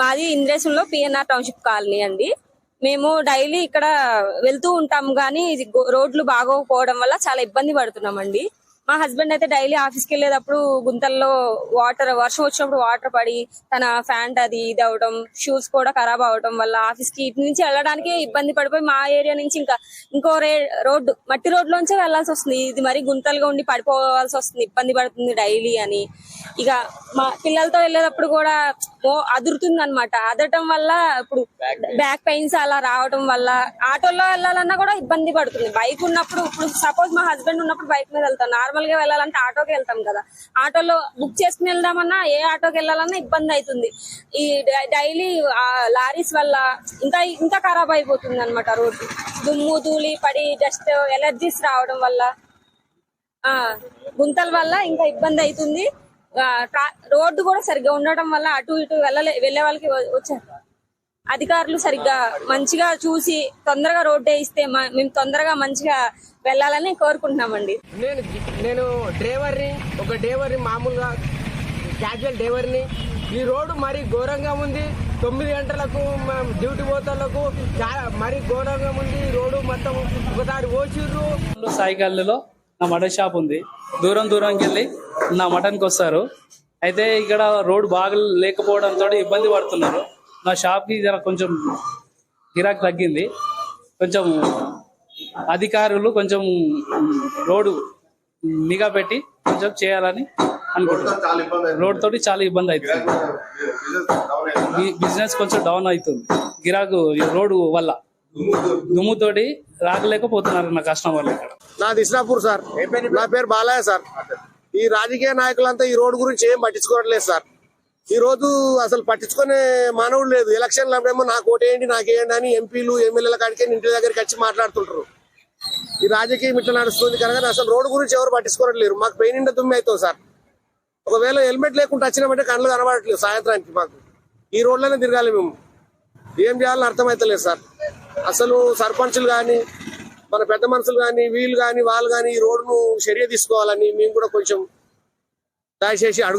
మాది ఇంద్రేశంలో PNR township colony అండి. మేము డైలీ ఇక్కడ వెళ్తూ ఉంటాము కానీ రోడ్లు బాగోకపోవడం వల్ల చాలా ఇబ్బంది పడుతున్నామండి. మా హస్బెండ్ అయితే డైలీ ఆఫీస్కి వెళ్ళేటప్పుడు గుంతల్లో వర్షం వచ్చినప్పుడు వాటర్ పడి తన ప్యాంట్ అది ఇది అవడం, షూస్ కూడా ఖరాబ్ అవడం వల్ల ఆఫీస్కి ఇటు నుంచి వెళ్ళడానికి ఇబ్బంది పడిపోయి మా ఏరియా నుంచి ఇంకో రోడ్డు మట్టి రోడ్లోంచే వెళ్లాల్సి వస్తుంది. ఇది మరి గుంతలుగా ఉండి పడిపోవాల్సి వస్తుంది, ఇబ్బంది పడుతుంది డైలీ అని. ఇక మా పిల్లలతో వెళ్ళేటప్పుడు కూడా అదురుతుంది అనమాట. అదటం వల్ల ఇప్పుడు బ్యాక్ పెయిన్స్ అలా రావడం వల్ల ఆటోలో వెళ్ళాలన్నా కూడా ఇబ్బంది పడుతుంది. బైక్ ఉన్నప్పుడు, ఇప్పుడు సపోజ్ మా హస్బెండ్ ఉన్నప్పుడు బైక్ మీద వెళ్తాం, నార్మల్ గా వెళ్ళాలంటే ఆటోకి వెళ్తాం కదా, ఆటోలో బుక్ చేసుకుని వెళ్దామన్నా ఏ ఆటోకి వెళ్ళాలన్నా ఇబ్బంది అవుతుంది. ఈ డైలీ లారీస్ వల్ల ఇంకా ఖరాబ్ అయిపోతుంది అనమాట రోడ్డు. దుమ్ము ధూళి పడి జస్ట్ ఎలర్జీస్ రావడం వల్ల, గుంతల వల్ల ఇంకా ఇబ్బంది అవుతుంది. రోడ్డు కూడా సరిగ్గా ఉండటం వల్ల అటు ఇటు వెళ్లే వాళ్ళకి వచ్చారు అధికారులు సరిగ్గా మంచిగా చూసి తొందరగా రోడ్డు వేయిస్తే మేము తొందరగా మంచిగా వెళ్ళాలని కోరుకుంటున్నామండి. నేను డ్రైవర్ని మామూలుగా క్యాజువల్ డ్రైవర్ని. ఈ రోడ్డు మరీ ఘోరంగా ఉంది. 9 గంటలకు డ్యూటీ పోతలకు మరీ ఘోరంగా ఉంది. రోడ్డు మొత్తం ఒకసారి ఓసిర్రు. సాయికల్లులో నా మటన్ షాప్ ఉంది. దూరంకి వెళ్ళి నా మటన్కి వస్తారు. అయితే ఇక్కడ రోడ్ బాగా లేకపోవడంతో ఇబ్బంది పడుతున్నారు. నా షాప్కి కొంచెం గిరాకీ తగ్గింది. కొంచెం అధికారులు కొంచెం రోడ్డు నిఘా పెట్టి కొంచెం చేయాలని అనుకుంటున్నారు. రోడ్ తోటి చాలా ఇబ్బంది అవుతుంది. బిజినెస్ కొంచెం డౌన్ అవుతుంది గిరాకు రోడ్డు వల్ల. దుమ్ముతోటి రాగలేకపోతున్నారు నా కస్టమర్లు. ఇక్కడ నాది ఇస్లాపూర్ సార్. నా పేరు బాలయ్య సార్. ఈ రాజకీయ నాయకులంతా ఈ రోడ్డు గురించి ఏం పట్టించుకోవట్లేదు సార్. ఈ రోజు అసలు పట్టించుకునే మానవుడు లేదు. ఎలక్షన్లప్పుడేమో నాకు ఓటేయండి నాకేయండి అని ఎంపీలు ఎమ్మెల్యేల కాడికి ఇంటి దగ్గరికి వచ్చి మాట్లాడుతుంటారు. ఈ రాజకీయం ఇట్లా నడుస్తుంది కనుక అసలు రోడ్డు గురించి ఎవరు పట్టించుకోవట్లేరు. మాకు పెయిన్ నిండా దుమ్మి అవుతుంది సార్. ఒకవేళ హెల్మెట్ లేకుండా వచ్చినామంటే కళ్ళు కనబడట్లేదు సాయంత్రానికి. మాకు ఈ రోడ్లోనే తిరగాలి. మేము ఏం చేయాలని అర్థమైతలేదు సార్. అసలు సర్పంచులు కానీ మన పెద్ద మనుషులు కానీ వీళ్ళు కానీ వాళ్ళు కానీ ఈ రోడ్డును చర్య తీసుకోవాలని మేము కూడా కొంచెం దయచేసి అడుగుతున్నాం.